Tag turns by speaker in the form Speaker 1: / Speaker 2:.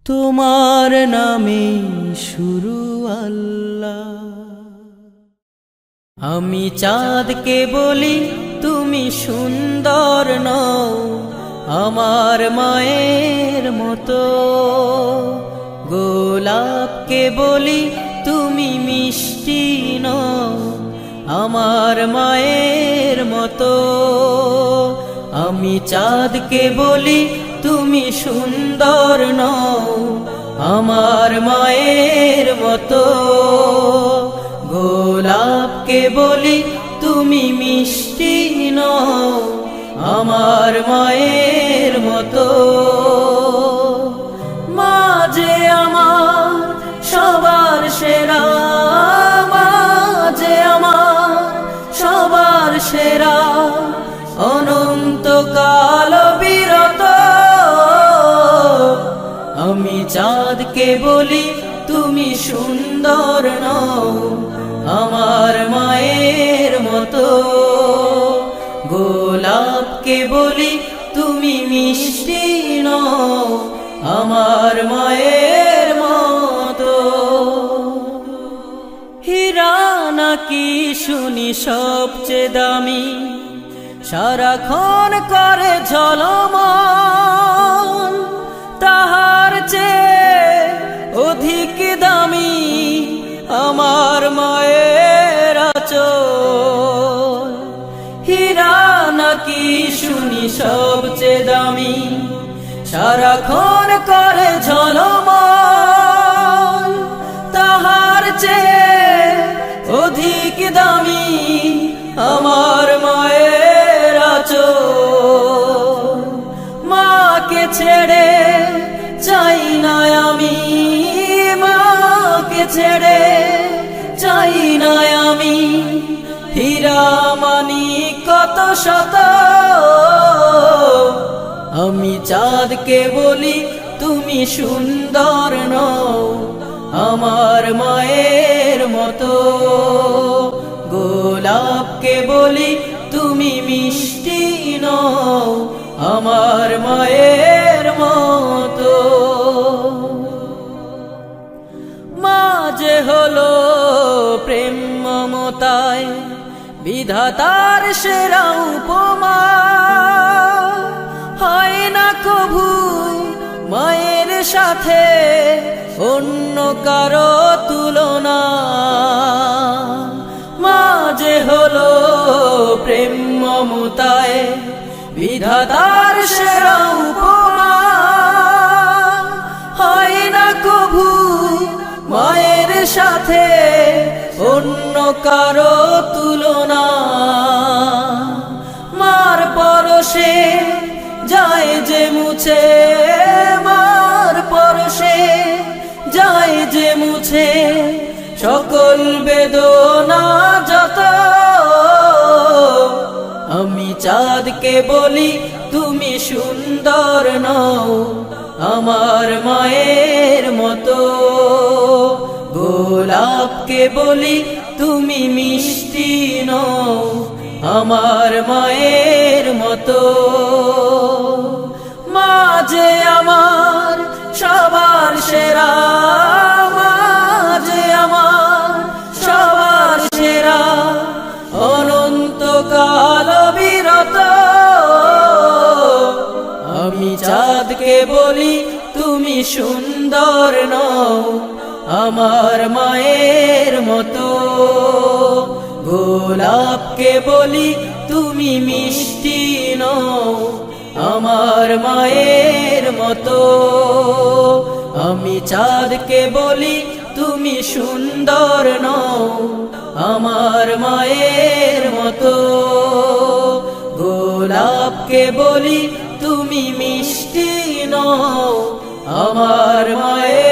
Speaker 1: তোমার নামে শুরু আল্লাহ। আমি চাঁদকে বলি তুমি সুন্দর নও, আমার মায়ের মতো। গোলাপকে বলি তুমি মিষ্টি নও, আমার মায়ের মতো। আমি চাঁদকে বলি তুমি সুন্দর নও, আমার মায়ের মতো। গোলাপকে বলি তুমি মিষ্টি নও, আমার মায়ের মতো। মা যে আমার সবার সেরা, মা যে আমার সবার সেরা, অনন্তকাল বিরত। আমি চাঁদকে বলি তুমি সুন্দর নও, আমার মায়ের মতো। গোলাপকে বলি তুমি মিষ্টি নও, আমার মায়ের মতো। হীরা নাকি শুনি সবচেয়ে দামি, সারাক্ষণ করে ঝলমল, তাহার চেয়ে অধিক দামি আমার মায়ের আঁচল। হীরা নাকি শুনি সবচেয়ে দামি, সারাক্ষণ করে ঝলমল, তাহার চেয়ে অধিক দামি আমার মায়ের আঁচল। মাকে ছেড়ে চাই না আমি, মাকে ছেড়ে চাই না আমি, হীরা মানি কত শত। আমি চাঁদকে বলি তুমি সুন্দর নও, আমার মায়ের মতো। গোলাপকে বলি তুমি মিষ্টি নও, আমার মায়ের মতো। মা যে হলো প্রেম মমতায় বিধাতার সেরা উপমা, হয় না কভু মায়ের সাথে অন্য কারো তুলনা। মা যে হলো প্রেম মমতায় বিধাতার সেরা উপমা, হয় না কভু মায়ের সাথে অন্য কারো তুলনা। মার পরশে যায় যে মুছে, মার পরশে যায় যে মুছে সকল বেদনা যত। আমি চাঁদকে বলি তুমি সুন্দর নও, আমার মায়ের মতো। গোলাপকে বলি তুমি মিষ্টি নও, আমার মায়ের মতো। মা যে আমার সবার সেরা, মা যে আমার সবার সেরা, অনন্তকাল বিরত। আমি চাঁদকে বলি তুমি সুন্দর নও, আমার মায়ের মতো। গোলাপকে বলি তুমি মিষ্টি নও, আমার মায়ের মতো। আমি চাঁদকে বলি তুমি সুন্দর নও, আমার মায়ের মতো। গোলাপকে বলি তুমি মিষ্টি নও, আমার মায়ের